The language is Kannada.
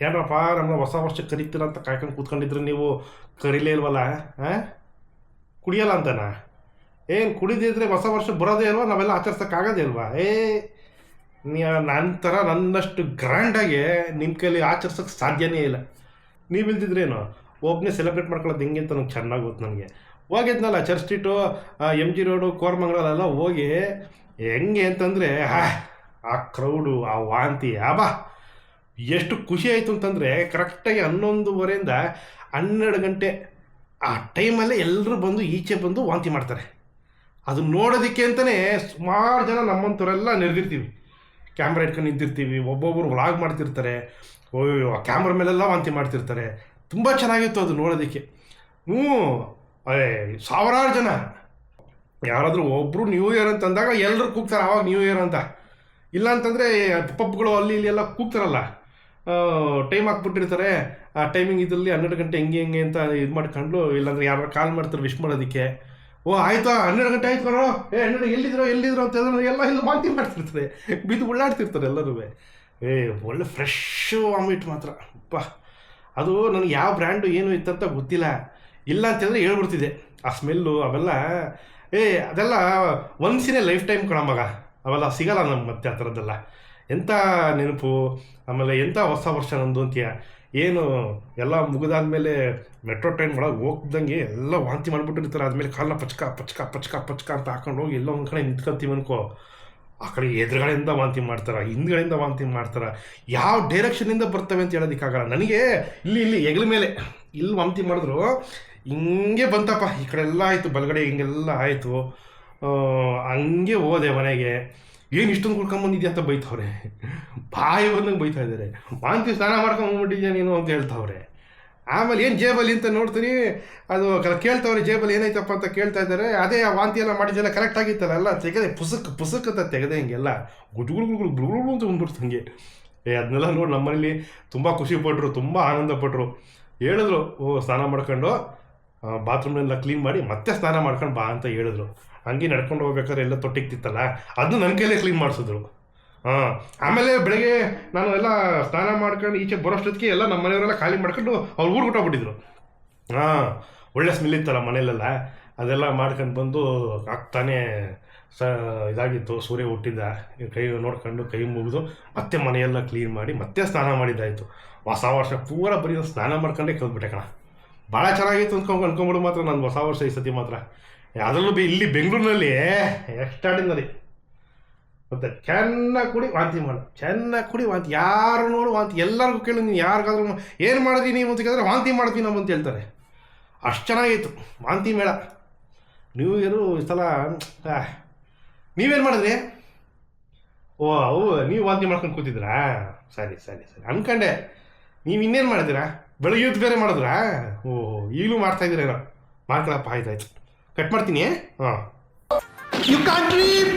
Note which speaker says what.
Speaker 1: ಏನಪ್ಪ ನಮ್ಮನ್ನ ಹೊಸ ವರ್ಷಕ್ಕೆ ಕರಿತೀರ ಅಂತ ಕಾಯ್ಕೊಂಡು ಕೂತ್ಕೊಂಡಿದ್ರೆ ನೀವು ಕರೀಲೇ ಇಲ್ವಲ್ಲ? ಹಾಂ, ಕುಡಿಯಲ್ಲ ಅಂತನಾ? ಏನು ಕುಡಿದಿದ್ರೆ ಹೊಸ ವರ್ಷ ಬರೋದೇ ಇಲ್ವಾ? ನಾವೆಲ್ಲ ಆಚರಿಸೋಕ್ಕಾಗೋದೇ ಇಲ್ವಾ? ನನ್ನ ಥರ ನನ್ನಷ್ಟು ಗ್ರ್ಯಾಂಡಾಗಿ ನಿಮ್ಮ ಕೈಲಿ ಆಚರಿಸೋಕ್ಕೆ ಸಾಧ್ಯನೇ ಇಲ್ಲ. ನೀವು ಇಲ್ದಿದ್ರೇನು ಒಬ್ಬನೇ ಸೆಲೆಬ್ರೇಟ್ ಮಾಡ್ಕೊಳ್ಳೋದು ಹೆಂಗೆ ಅಂತ ನನಗೆ ಚೆನ್ನಾಗಿ ಗೊತ್ತು. ನನಗೆ ಹೋಗಿದ್ನಲ್ಲ church street, M G road, ಕೋರಮಂಗಲಲ್ಲ ಹೋಗಿ ಹೆಂಗೆ ಅಂತಂದರೆ ಆ ಕ್ರೌಡು, ಆ ವಾಂತಿ, ಆಬಾ ಎಷ್ಟು ಖುಷಿ ಆಯಿತು ಅಂತಂದರೆ ಕರೆಕ್ಟಾಗಿ 11:30 12 ಗಂಟೆ ಆ ಟೈಮಲ್ಲೇ ಎಲ್ಲರೂ ಬಂದು ಈಚೆ ಬಂದು ವಾಂತಿ ಮಾಡ್ತಾರೆ. ಅದು ನೋಡೋದಕ್ಕೆ ಅಂತಲೇ ಸುಮಾರು ಜನ ನಮ್ಮಂಥವರೆಲ್ಲ ನೆರೆದಿರ್ತೀವಿ, ಕ್ಯಾಮ್ರಾ ಇಟ್ಕೊಂಡು ನಿಂತಿರ್ತೀವಿ, ಒಬ್ಬೊಬ್ಬರು ವ್ಲಾಗ್ ಮಾಡ್ತಿರ್ತಾರೆ, ಓಯ್ಯೋ ಆ ಕ್ಯಾಮ್ರಾ ಮೇಲೆಲ್ಲ ವಾಂತಿ ಮಾಡ್ತಿರ್ತಾರೆ. ತುಂಬ ಚೆನ್ನಾಗಿತ್ತು ಅದು ನೋಡೋದಕ್ಕೆ. ಸಾವಿರಾರು ಜನ. ಯಾರಾದರೂ ಒಬ್ಬರು ನ್ಯೂ ಇಯರ್ ಅಂತಂದಾಗ ಎಲ್ಲರೂ ಕೂಗ್ತಾರೆ ಆವಾಗ ನ್ಯೂ ಇಯರ್ ಅಂತ. ಇಲ್ಲ ಅಂತಂದರೆ ಪಬ್ಗಳು ಅಲ್ಲಿ ಇಲ್ಲಿ ಎಲ್ಲ ಕೂಗ್ತಾರಲ್ಲ, ಟೈಮ್ ಹಾಕ್ಬಿಟ್ಟಿರ್ತಾರೆ. ಆ ಟೈಮಿಂಗ್ ಇದರಲ್ಲಿ 12 ಗಂಟೆ ಹೆಂಗೆ ಅಂತ ಇದು ಮಾಡ್ಕೊಂಡು, ಇಲ್ಲಾಂದ್ರೆ ಯಾರು ಕಾಲ್ ಮಾಡ್ತಾರೆ ವಿಶ್ ಮಾಡೋದಕ್ಕೆ. ಆಯಿತಾ 12 ಗಂಟೆ ಆಯ್ತು ಕಣೋ, 12 ಎಲ್ಲಿದ್ರು ಅಂತ ಎಲ್ಲ ಇಲ್ಲಿ ವಾಂತಿ ಮಾಡ್ತಿರ್ತಾರೆ, ಬಿದ್ದು ಉಳ್ಳಾಡ್ತಿರ್ತಾರೆ ಎಲ್ಲರೂ. ಒಳ್ಳೆ ಫ್ರೆಶ್ ವಾಮಿಟ್ ಮಾತ್ರ ಅಪ್ಪ. ಅದು ನನಗೆ ಯಾವ ಬ್ರ್ಯಾಂಡು ಏನು ಇತ್ತಂತ ಗೊತ್ತಿಲ್ಲ, ಇಲ್ಲ ಅಂತಂದರೆ ಹೇಳ್ಬಿಡ್ತಿದ್ದೆ. ಆ ಸ್ಮೆಲ್ಲು ಅವೆಲ್ಲ ಅದೆಲ್ಲ ಒನ್ಸಿನೇ ಲೈಫ್ ಟೈಮ್ ಕಣ ಮಗ, ಅವೆಲ್ಲ ಸಿಗಲ್ಲ ನಮ್ಗೆ ಮತ್ತೆ ಆ ಥರದ್ದೆಲ್ಲ. ಎಂಥ ನೆನಪು, ಆಮೇಲೆ ಎಂಥ ಹೊಸ ವರ್ಷ ನಂದು ಅಂತೀಯ. ಏನು ಎಲ್ಲ ಮುಗಿದಾದ್ಮೇಲೆ ಮೆಟ್ರೋ ಟ್ರೈನ್ ಒಳಗೆ ಹೋಗ್ದಂಗೆ ಎಲ್ಲ ವಾಂತಿ ಮಾಡಿಬಿಟ್ಟಿರ್ತಾರೆ. ಆದಮೇಲೆ ಕಾಲನ್ನ ಪಚ್ಕ ಪಚ್ಕ ಪಚ್ಕ ಪಚ್ಕ ಅಂತ ಹಾಕೊಂಡು ಹೋಗಿ ಎಲ್ಲೋ ಒಂದು ಕಡೆ ನಿಂತ್ಕೊಂತೀವಿ ಅನ್ಕೋ, ಆ ಕಡೆ ಎದುರುಗಡೆಯಿಂದ ವಾಂತಿ ಮಾಡ್ತಾರೆ, ಹಿಂದ್ಗಡೆಯಿಂದ ವಾಂತಿ ಮಾಡ್ತಾರೆ. ಯಾವ ಡೈರೆಕ್ಷನಿಂದ ಬರ್ತವೆ ಅಂತ ಹೇಳೋದಕ್ಕಾಗಲ್ಲ. ನನಗೆ ಇಲ್ಲಿ ಹೆಗಲ ಮೇಲೆ ಇಲ್ಲಿ ವಾಂತಿ ಮಾಡಿದ್ರು ಹಿಂಗೆ ಬಂತಪ್ಪ, ಈ ಕಡೆ ಎಲ್ಲ ಆಯಿತು, ಬಲಗಡೆ ಹಿಂಗೆಲ್ಲ ಆಯಿತು. ಹಂಗೆ ಹೋದೆ ಮನೆಗೆ. ಏನು ಇಷ್ಟೊಂದು ಕುಡ್ಕೊಂಬಂದಿದ್ಯಾ ಅಂತ ಬೈತವ್ರೆ, ಬಾಯಿ ಬಂದಂಗೆ ಬೈತಾ ಇದ್ದಾರೆ. ವಾಂತಿ ಸ್ನಾನ ಮಾಡ್ಕೊಂಬಂದ್ಬಿಟ್ಟಿದ್ಯಾ ನೀನು ಅಂತ ಹೇಳ್ತಾವ್ರೆ. ಆಮೇಲೆ ಏನು ಜೇಬಲ್ಲಿ ಅಂತ ನೋಡ್ತೀನಿ, ಅದು ಕೇಳ್ತಾವ್ರೆ ಜೇಬಲ್ಲಿ ಏನಾಯ್ತಪ್ಪ ಅಂತ ಕೇಳ್ತಾ ಇದ್ದಾರೆ. ಅದೇ ಆ ವಾಂತಿ ಎಲ್ಲ ಮಾಡಿದ್ದೆಲ್ಲ ಕರೆಕ್ಟ್ ಆಗಿತ್ತಲ್ಲ, ಎಲ್ಲ ತೆಗೆದೆ ಪುಸಕ್ ಅಂತ ತೆಗೆದೆ, ಹಿಂಗೆಲ್ಲ ಗುಡ್ಗುಳು ಅಂತ ಬಂದ್ಬಿಡ್ತು ಹಂಗೆ. ಅದನ್ನೆಲ್ಲ ನೋಡಿ ನಮ್ಮನೇಲಿ ತುಂಬ ಖುಷಿಪಟ್ಟರು, ತುಂಬ ಆನಂದಪಟ್ಟರು. ಹೇಳಿದ್ರು, ಸ್ನಾನ ಮಾಡ್ಕೊಂಡು ಬಾತ್ರೂಮ್ನೆಲ್ಲ ಕ್ಲೀನ್ ಮಾಡಿ ಮತ್ತೆ ಸ್ನಾನ ಮಾಡ್ಕೊಂಡು ಬಾ ಅಂತ ಹೇಳಿದ್ರು. ಹಂಗೆ ನಡ್ಕೊಂಡು ಹೋಗ್ಬೇಕಾದ್ರೆ ಎಲ್ಲ ತೊಟ್ಟಿಗ್ತಿತ್ತಲ್ಲ, ಅದನ್ನು ನನ್ನ ಕೈಲೇ ಕ್ಲೀನ್ ಮಾಡಿಸಿದ್ರು. ಆಮೇಲೆ ಬೆಳಗ್ಗೆ ನಾನು ಎಲ್ಲ ಸ್ನಾನ ಮಾಡ್ಕೊಂಡು ಈಚೆ ಬರೋಷ್ಟೊತ್ತಿಗೆ ಎಲ್ಲ ನಮ್ಮ ಮನೆಯವರೆಲ್ಲ ಖಾಲಿ ಮಾಡ್ಕೊಂಡು ಅವ್ರು ಊರು ಹೊಟ್ಟೋಗ್ಬಿಟ್ಟಿದ್ರು. ಒಳ್ಳೆ ಸ್ಮೆಲ್ ಇತ್ತಲ್ಲ ಮನೇಲೆಲ್ಲ, ಅದೆಲ್ಲ ಮಾಡ್ಕೊಂಡು ಬಂದು ಆಗ್ತಾನೆ ಇದಾಗಿತ್ತು. ಸೂರ್ಯ ಹುಟ್ಟಿದ್ದ, ಕೈ ನೋಡ್ಕೊಂಡು ಕೈ ಮುಗಿದು ಮತ್ತೆ ಮನೆಯೆಲ್ಲ ಕ್ಲೀನ್ ಮಾಡಿ ಮತ್ತೆ ಸ್ನಾನ ಮಾಡಿದ್ದಾಯಿತು. ಹೊಸ ವರ್ಷ ಪೂರ ಬರೀ ಸ್ನಾನ ಮಾಡ್ಕೊಂಡೇ ಕಲ್ತ್ಬಿಟ್ಟೆ ಕಣ. ಭಾಳ ಚೆನ್ನಾಗಿತ್ತು ಅನ್ಕೊಂಬಿಡು ಮಾತ್ರ ನನ್ನ ಹೊಸ ವರ್ಷ ಈ ಸತಿ ಮಾತ್ರ. ಅದರಲ್ಲೂ ಇಲ್ಲಿ ಬೆಂಗಳೂರಿನಲ್ಲಿ ಎಕ್ಸ್ಟ್ರಾಡಿನರಿ. ಮತ್ತೆ ಚೆನ್ನಾಗಿ ಕುಡಿ ವಾಂತಿ ಮಾಡು, ಚೆನ್ನಾಗಿ ಕುಡಿ ವಾಂತಿ, ಯಾರು ನೋಡು ವಾಂತಿ. ಎಲ್ಲರಿಗೂ ಕೇಳಿ, ನೀನು ಯಾರಿಗಾದ್ರೂ ಏನು ಮಾಡಿದ್ವಿ ನೀವು ಅಂತ ಕೇಳಿದ್ರೆ ವಾಂತಿ ಮಾಡಿದ್ವಿ ನಾವು ಅಂತ ಹೇಳ್ತಾರೆ. ಅಷ್ಟು ಚೆನ್ನಾಗಿತ್ತು ವಾಂತಿ ಮೇಳ. ನ್ಯೂ ಇಯರು ಈ ಸಲ ನೀವೇನು ಮಾಡಿದ್ರಿ? ನೀವು ವಾಂತಿ ಮಾಡ್ಕೊಂಡು ಕೂತಿದ್ರಾ? ಸರಿ ಅನ್ಕಂಡೆ. ನೀವು ಇನ್ನೇನು ಮಾಡಿದ್ದೀರಾ? ಬೆಳಗ್ಗೆ ಹೊತ್ತು ಬೇರೆ ಮಾಡಿದ್ರಾ? ಈಗಲೂ ಮಾಡ್ತಾಯಿದ್ದೀರೇನೋ, ಮಾಡ್ಕೊಳಪ್ಪ. ಆಯ್ತಾಯ್ತು, ಕಟ್ ಮಾಡ್ತೀನಿ.
Speaker 2: You can't read.